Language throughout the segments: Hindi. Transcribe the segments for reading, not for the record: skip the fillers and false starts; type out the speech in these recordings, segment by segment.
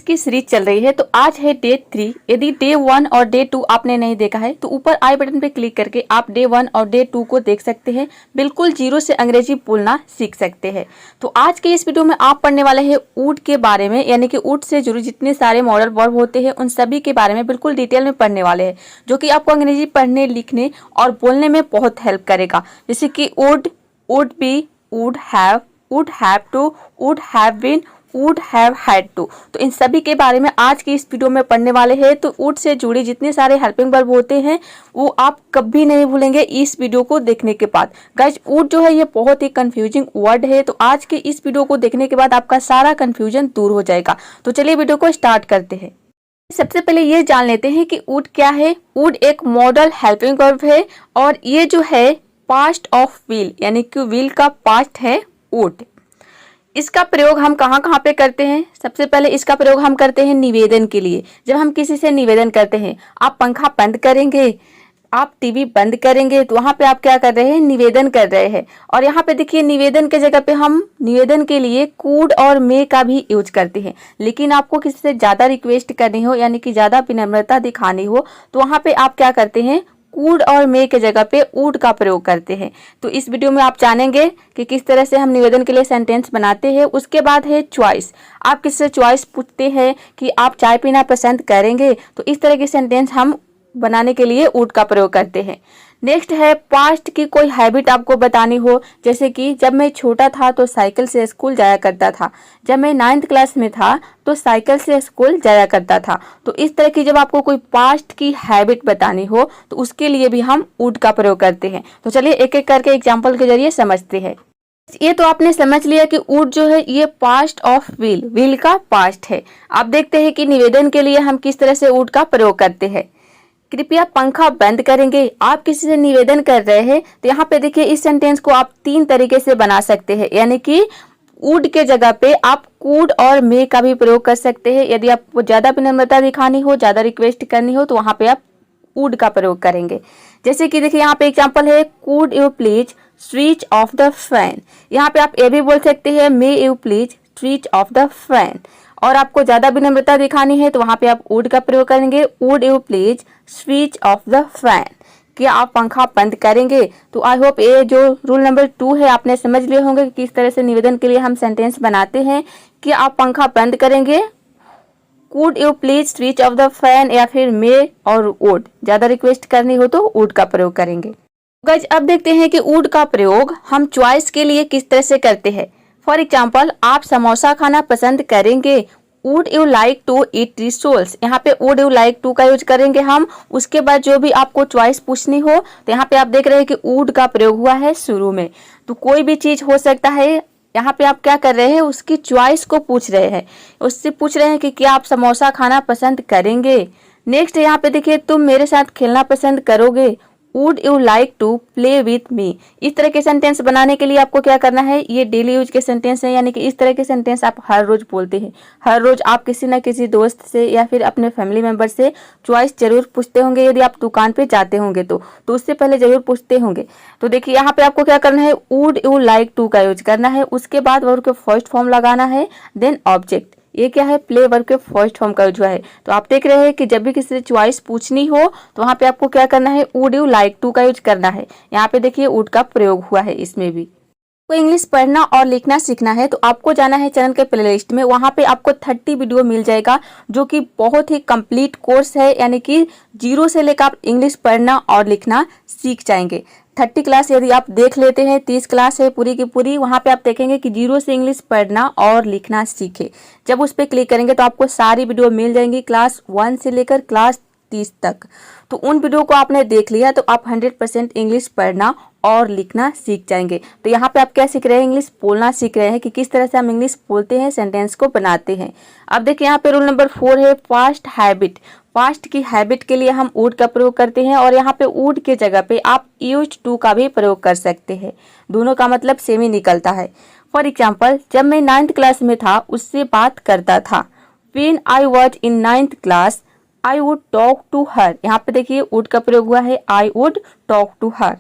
की सीरीज चल रही है। तो आज है डे 3। यदि डे 1 और डे 2 आपने नहीं देखा है तो ऊपर आई बटन पे क्लिक करके आप डे 1 और डे 2 को देख सकते हैं। बिल्कुल जीरो से अंग्रेजी बोलना सीख सकते हैं। तो आज के इस वीडियो में आप पढ़ने वाले हैं वुड के बारे में, यानी कि वुड से जुड़े जितने सारे मॉडल वर्ब होते हैं उन सभी के बारे में बिल्कुल डिटेल में पढ़ने वाले हैं, जो कि आपको अंग्रेजी पढ़ने, लिखने और बोलने में बहुत हेल्प करेगा। जैसे कि would, would be, would have to, would have been, would have had to. तो इन सभी के बारे में आज की इस वीडियो में पढ़ने वाले हैं। तो वुड से जुड़े जितने सारे हेल्पिंग वर्ब होते हैं वो आप कभी नहीं भूलेंगे इस वीडियो को देखने के बाद। गाइस, वुड जो है ये बहुत ही कंफ्यूजिंग वर्ड है, तो आज के इस वीडियो को देखने के बाद आपका सारा कंफ्यूजन दूर हो जाएगा। तो चलिए वीडियो को स्टार्ट करते हैं। सबसे पहले ये जान लेते हैं कि वुड क्या है। वुड एक मॉडल हेल्पिंग वर्ब है और ये जो है पास्ट ऑफ विल, यानी कि विल का पास्ट है वुड। इसका प्रयोग हम कहाँ कहाँ पे करते हैं? सबसे पहले इसका प्रयोग हम करते हैं निवेदन के लिए। जब हम किसी से निवेदन करते हैं, आप पंखा बंद करेंगे, आप टीवी बंद करेंगे, तो वहाँ पे आप क्या कर रहे हैं? निवेदन कर रहे हैं। और यहाँ पे देखिए निवेदन के जगह पे हम निवेदन के लिए कुड और मे का भी यूज करते हैं। लेकिन आपको किसी से ज़्यादा रिक्वेस्ट करनी हो, यानी कि ज़्यादा विनम्रता दिखानी हो, तो वहाँ पे आप क्या करते हैं? कुड और मे के जगह पे वुड का प्रयोग करते हैं। तो इस वीडियो में आप जानेंगे कि किस तरह से हम निवेदन के लिए सेंटेंस बनाते हैं। उसके बाद है चॉइस। आप किससे चॉइस पूछते हैं कि आप चाय पीना पसंद करेंगे, तो इस तरह के सेंटेंस हम बनाने के लिए वुड का प्रयोग करते हैं। नेक्स्ट है पास्ट की कोई हैबिट आपको बतानी हो, जैसे कि जब मैं छोटा था तो साइकिल से स्कूल जाया करता था, जब मैं 9th क्लास में था तो साइकिल से स्कूल जाया करता था। तो इस तरह की जब आपको कोई पास्ट की हैबिट बतानी हो तो उसके लिए भी हम वुड का प्रयोग करते हैं। तो चलिए एक एक करके एग्जाम्पल के जरिए समझते हैं। ये तो आपने समझ लिया कि वुड जो है ये पास्ट ऑफ विल, विल का पास्ट है। आप देखते हैं कि निवेदन के लिए हम किस तरह से वुड का प्रयोग करते हैं। कृपया पंखा बंद करेंगे। आप किसी से निवेदन कर रहे हैं, तो यहाँ पे देखिए इस सेंटेंस को आप 3 तरीके से बना सकते हैं, यानी कि वुड के जगह पे आप कुड और मे का भी प्रयोग कर सकते हैं। यदि आपको ज्यादा विनम्रता दिखानी हो, ज्यादा रिक्वेस्ट करनी हो, तो वहां पे आप वुड का प्रयोग करेंगे। जैसे कि देखिए यहाँ पे एग्जांपल है, could you please switch off the fan. यहाँ पे आप ये भी बोल सकते हैं, may you please switch off the fan. और आपको ज्यादा विनम्रता दिखानी है तो वहां पे आप वुड का प्रयोग करेंगे, would you please switch off the fan. क्या आप पंखा बंद करेंगे? तो आई होप ये जो रूल नंबर 2 है आपने समझ लिए होंगे कि किस तरह से निवेदन के लिए हम सेंटेंस बनाते हैं। कि आप पंखा बंद करेंगे, could you please switch off the fan, या फिर मे और वुड। ज्यादा रिक्वेस्ट करनी हो तो वुड का प्रयोग करेंगे। गाइस, अब देखते हैं कि वुड का प्रयोग हम चॉइस के लिए किस तरह से करते हैं। फॉर एग्जाम्पल, आप समोसा खाना पसंद करेंगे, would you like to eat rissoles. यहाँ पे वुड यू लाइक टू का यूज करेंगे हम। उसके बाद जो भी आपको चॉइस पूछनी हो, तो यहाँ पे आप देख रहे हैं कि वुड का प्रयोग हुआ है शुरू में। तो कोई भी चीज हो सकता है, यहाँ पे आप क्या कर रहे हैं? उसकी चॉइस को पूछ रहे हैं, उससे पूछ रहे हैं कि क्या आप समोसा खाना पसंद करेंगे। नेक्स्ट यहाँ पे देखिए, तुम मेरे साथ खेलना पसंद करोगे, would you like to play with me. इस तरह के सेंटेंस बनाने के लिए आपको क्या करना है? ये डेली यूज के सेंटेंस हैं, यानी कि इस तरह के सेंटेंस आप हर रोज बोलते हैं। हर रोज आप किसी न किसी दोस्त से या फिर अपने फैमिली मेंबर से चॉइस जरूर पूछते होंगे। यदि आप दुकान पे जाते होंगे तो उससे पहले जरूर पूछते होंगे। तो देखिए यहाँ पे आपको क्या करना है? वुड यू लाइक टू का यूज करना है। उसके बाद वर्ब के फर्स्ट फॉर्म लगाना है, देन ऑब्जेक्ट। ये क्या है? प्ले वर्ब के फर्स्ट फॉर्म का यूज हुआ है। तो आप देख रहे हैं कि जब भी किसी से चॉइस पूछनी हो तो वहां पे आपको क्या करना है? वुड यू लाइक टू का यूज करना है। यहाँ पे देखिए वुड का प्रयोग हुआ है इसमें भी। को इंग्लिश पढ़ना और लिखना सीखना है तो आपको जाना है चैनल के प्लेलिस्ट में। वहां पे आपको 30 वीडियो मिल जाएगा, जो कि बहुत ही कंप्लीट कोर्स है, यानी कि जीरो से लेकर आप इंग्लिश पढ़ना और लिखना सीख जाएंगे। 30 क्लास यदि आप देख लेते हैं, 30 क्लास है पूरी की पूरी। वहां पे आप देखेंगे कि जीरो से इंग्लिश पढ़ना और लिखना सीखे। जब उस पर क्लिक करेंगे तो आपको सारी वीडियो मिल जाएंगी, क्लास 1 से लेकर क्लास 30 तक। तो उन वीडियो को आपने देख लिया तो आप 100% इंग्लिश पढ़ना और लिखना सीख जाएंगे। तो यहाँ पे आप क्या सीख रहे हैं? इंग्लिश बोलना सीख रहे हैं कि किस तरह से हम इंग्लिश बोलते हैं, सेंटेंस को बनाते हैं। अब देखिए यहाँ पे रूल नंबर 4 है पास्ट हैबिट। पास्ट की हैबिट के लिए हम वुड का प्रयोग करते हैं और यहाँ पे वुड के जगह पे आप यूज्ड टू का भी प्रयोग कर सकते हैं। दोनों का मतलब सेम ही निकलता है। फॉर एग्जाम्पल, जब मैं 9th क्लास में था उससे बात करता था। When I was in 9th class, I would talk to her। यहाँ पे देखिए वुड का प्रयोग हुआ है, I would talk to her।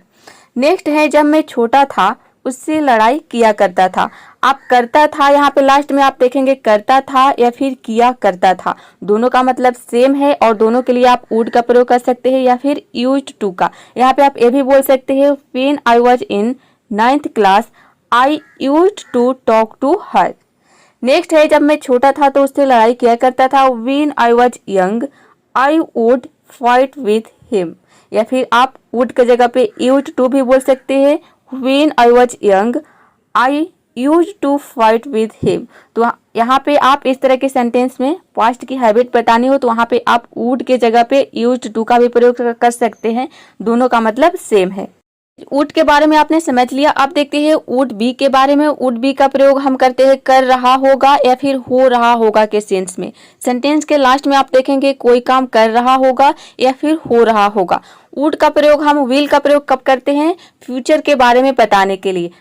Next है, जब मैं छोटा था उससे लड़ाई किया करता था। आप करता था, यहाँ पे लास्ट में आप देखेंगे करता था या फिर किया करता था, दोनों का मतलब सेम है और दोनों के लिए आप वुड का प्रयोग कर सकते हैं या फिर यूज्ड टू का। यहाँ पे आप ये भी बोल सकते हैं when I was in 9th class I used to talk to her. Next है जब मैं छोटा था तो उससे लड़ाई किया करता था, when I was young I would fight with him. या फिर आप वुड की जगह पे यूज्ड टू भी बोल सकते हैं, when I was young I used to fight with him. तो यहाँ पे आप इस तरह के सेंटेंस में पास्ट की हैबिट बतानी हो तो वहाँ पे आप वुड के जगह पे यूज्ड टू का भी प्रयोग कर सकते हैं, दोनों का मतलब सेम है। वुड के बारे में आपने समझ लिया। अब देखते हैं वुड बी के बारे में। वुड बी का प्रयोग हम करते हैं कर रहा होगा या फिर हो रहा होगा के सेंस में। सेंटेंस के लास्ट में आप देखेंगे कोई काम कर रहा होगा या फिर हो रहा होगा। वुड का प्रयोग हम विल का प्रयोग कब करते हैं? फ्यूचर के बारे में बताने के लिए।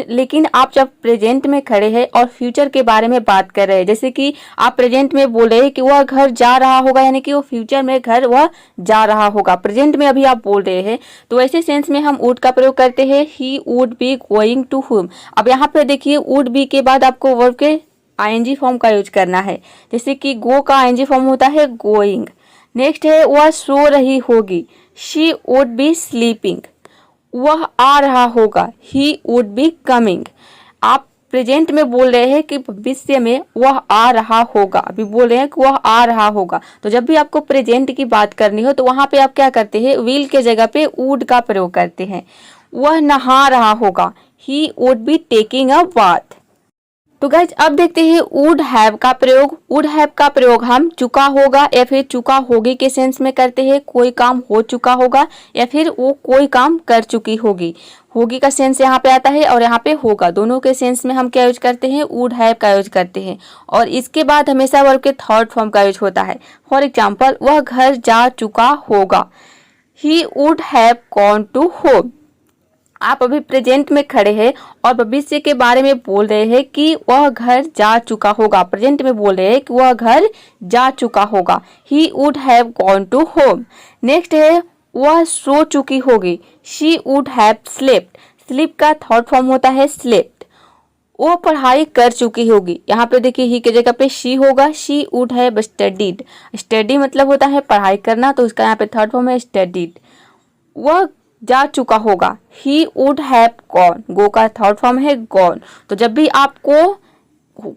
लेकिन आप जब प्रेजेंट में खड़े हैं और फ्यूचर के बारे में बात कर रहे हैं, जैसे कि आप प्रेजेंट में बोल रहे हैं कि वह घर जा रहा होगा, यानी कि वो फ्यूचर में घर वह जा रहा होगा, प्रेजेंट में अभी आप बोल रहे हैं, तो ऐसे सेंस में हम वुड का प्रयोग करते हैं he would be going to home. अब यहाँ पे देखिए वुड बी के बाद आपको वर्ब के आईएनजी फॉर्म का यूज करना है, जैसे कि गो का आईएनजी फॉर्म होता है गोइंग। नेक्स्ट है वह सो रही होगी, शी वुड बी स्लीपिंग। वह आ रहा होगा, ही वुड बी कमिंग। आप प्रेजेंट में बोल रहे हैं कि भविष्य में वह आ रहा होगा, अभी बोल रहे हैं कि वह आ रहा होगा, तो जब भी आपको प्रेजेंट की बात करनी हो तो वहां पे आप क्या करते हैं? विल के जगह पे वुड का प्रयोग करते हैं। वह नहा रहा होगा, he would be taking a bath. तो गाइज अब देखते हैं वुड हैव का प्रयोग। वुड हैव का प्रयोग हम चुका होगा या फिर चुका होगी के सेंस में करते हैं। कोई काम हो चुका होगा या फिर वो कोई काम कर चुकी होगी। होगी का सेंस यहाँ पे आता है और यहाँ पे होगा, दोनों के सेंस में हम क्या यूज करते हैं? वुड हैव का यूज करते हैं। और इसके बाद हमेशा वर्ब के थर्ड फॉर्म का यूज होता है। फॉर एग्जाम्पल वह घर जा चुका होगा, he would have gone to home. आप अभी प्रेजेंट में खड़े हैं और भविष्य के बारे में बोल रहे हैं कि वह घर जा चुका होगा, प्रेजेंट में बोल रहे हैं कि वह घर जा चुका होगा, he would have gone to home. Next है वह सो चुकी होगी, she would have slept. Sleep का थर्ड फॉर्म होता है स्लेप्ट। वो पढ़ाई कर चुकी होगी, यहाँ पे देखिए ही की जगह पे शी होगा, she would have studied. Study मतलब होता है पढ़ाई करना, तो उसका यहाँ पे थर्ड फॉर्म है स्टडीड। वह जा चुका होगा, ही वुड हैव गॉन। गो का थर्ड फॉर्म है गॉन। तो जब भी आपको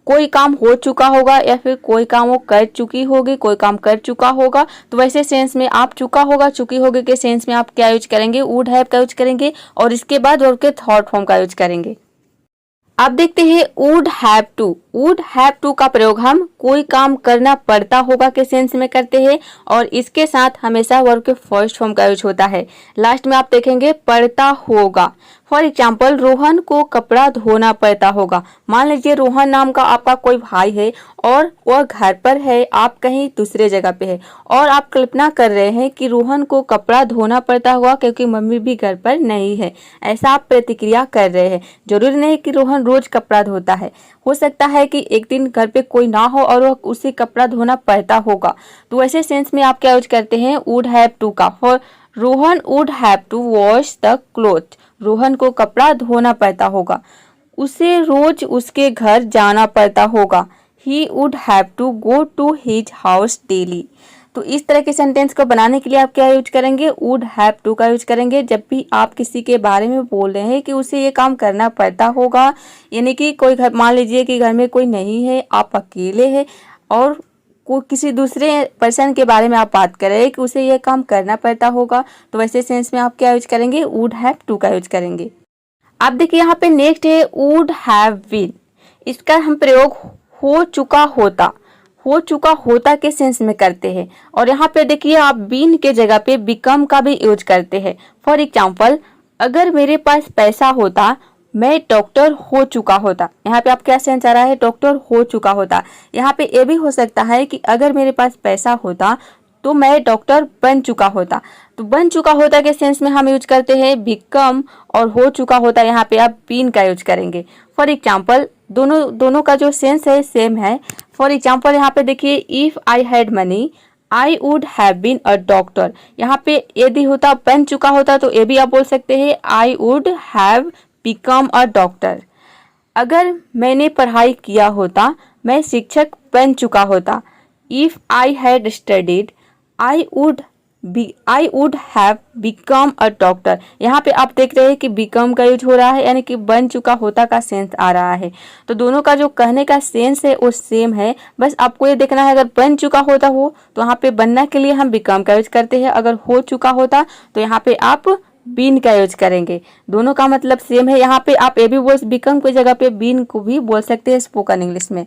कोई काम हो चुका होगा या फिर कोई काम वो कर चुकी होगी, कोई काम कर चुका होगा, तो वैसे सेंस में आप चुका होगा चुकी होगी के सेंस में आप क्या यूज करेंगे? वुड हैव का यूज करेंगे और इसके बाद वर्ब के थर्ड फॉर्म का यूज करेंगे। अब देखते हैं would have to. Would have to का प्रयोग हम कोई काम करना पड़ता होगा के सेंस में करते हैं और इसके साथ हमेशा वर्ब के फर्स्ट फॉर्म का यूज होता है। लास्ट में आप देखेंगे पड़ता होगा। फॉर एग्जाम्पल रोहन को कपड़ा धोना पड़ता होगा। मान लीजिए रोहन नाम का आपका कोई भाई है और वह घर पर है, आप कहीं दूसरे जगह पे है और आप कल्पना कर रहे हैं कि रोहन को कपड़ा धोना पड़ता होगा क्योंकि मम्मी भी घर पर नहीं है, ऐसा आप प्रतिक्रिया कर रहे हैं। जरूरी नहीं कि रोहन रोज कपड़ा धोता है, हो सकता है कि एक दिन घर पे कोई ना हो और वह उसे कपड़ा धोना पड़ता होगा। तो ऐसे सेंस में आप क्या यूज करते हैं? वुड हैव टू का। For Rohan would have to wash the cloth. Rohan को कपड़ा धोना पड़ता होगा, उसे रोज उसके घर जाना पड़ता होगा। He would have to go to his house daily. तो इस तरह के सेंटेंस को बनाने के लिए आप क्या यूज करेंगे? वुड हैव टू का यूज करेंगे जब भी आप किसी के बारे में बोल रहे हैं कि उसे ये काम करना पड़ता होगा, यानी कि कोई घर, मान लीजिए कि घर में कोई नहीं है, आप अकेले हैं और किसी दूसरे पर्सन के बारे में आप बात कर रहे हैं कि उसे यह काम करना पड़ता होगा, तो वैसे सेंस में आप क्या यूज करेंगे? वुड हैव टू का यूज करेंगे। अब देखिए यहाँ पे नेक्स्ट है वुड हैव बीन। इसका हम प्रयोग हो चुका होता, हो चुका होता के सेंस में करते हैं और यहाँ पे देखिए आप बीन के जगह पे बिकम का भी यूज करते हैं। फॉर एग्जाम्पल अगर मेरे पास पैसा होता मैं डॉक्टर हो चुका होता। यहाँ पे आप क्या सेंस आ रहा है? डॉक्टर हो चुका होता। यहाँ पे ये भी हो सकता है कि अगर मेरे पास पैसा होता तो मैं डॉक्टर बन चुका होता। तो बन चुका होता के सेंस में हम यूज करते हैं बिकम और हो चुका होता यहाँ पे आप बीन का यूज करेंगे। फॉर एग्जाम्पल दोनों का जो सेंस है सेम है। फॉर एग्जाम्पल यहाँ पे देखिए if I had money I would have been a doctor. यहाँ पे यदि होता बन चुका होता तो ये भी आप बोल सकते हैं आई would have become a doctor. अगर मैंने पढ़ाई किया होता मैं शिक्षक बन चुका होता। If I had studied I would have become a doctor. यहाँ पे आप देख रहे हैं कि बिकम का यूज हो रहा है, यानी कि बन चुका होता का सेंस आ रहा है। तो दोनों का जो कहने का सेंस है वो सेम है, बस आपको ये देखना है अगर बन चुका होता हो तो यहाँ पे बनना के लिए हम बिकम का यूज करते हैं, अगर हो चुका होता तो यहाँ पे आप बीन का यूज करेंगे। दोनों का मतलब सेम है। यहाँ पे आप ये भी बोल बिकम की जगह पे बीन को भी बोल सकते हैं स्पोकन इंग्लिश में।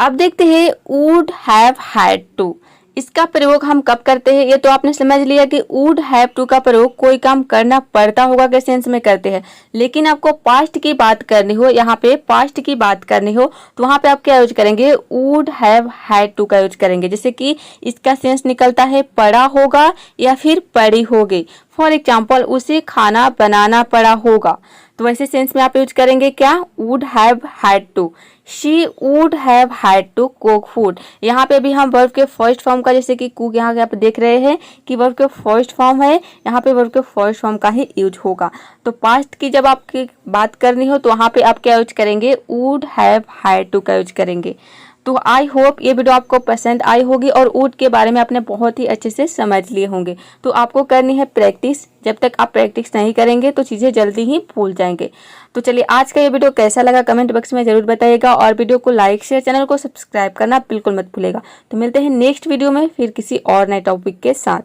अब देखते हैं वुड हैव हैड टू। इसका प्रयोग हम कब करते हैं, ये तो आपने समझ लिया कि वुड हैव टू का प्रयोग कोई काम करना पड़ता होगा के सेंस में करते हैं। लेकिन आपको पास्ट की बात करनी हो, यहाँ पे पास्ट की बात करनी हो तो वहाँ पे आप क्या यूज करेंगे, वुड हैव हैड टू का यूज करेंगे। जैसे कि इसका सेंस निकलता है पड़ा होगा या फिर पड़ी होगी। फॉर एग्जाम्पल उसे खाना बनाना पड़ा होगा, तो वैसे सेंस में आप यूज करेंगे क्या, would have had to. She would have had to cook food. यहाँ पे भी हम वर्ब के फर्स्ट फॉर्म का, जैसे कि कुक यहाँ पे आप देख रहे हैं कि वर्ब के फर्स्ट फॉर्म है, यहाँ पे वर्ब के फर्स्ट फॉर्म का ही यूज होगा। तो पास्ट की जब आपकी बात करनी हो तो वहाँ पे आप क्या यूज करेंगे, वुड हैव हैड टू का यूज करेंगे। तो आई होप ये वीडियो आपको पसंद आई होगी और वुड के बारे में आपने बहुत ही अच्छे से समझ लिए होंगे। तो आपको करनी है प्रैक्टिस, जब तक आप प्रैक्टिस नहीं करेंगे तो चीज़ें जल्दी ही भूल जाएंगे। तो चलिए आज का ये वीडियो कैसा लगा कमेंट बॉक्स में जरूर बताइएगा और वीडियो को लाइक शेयर चैनल को सब्सक्राइब करना बिल्कुल मत भूलेगा। तो मिलते हैं नेक्स्ट वीडियो में फिर किसी और नए टॉपिक के साथ।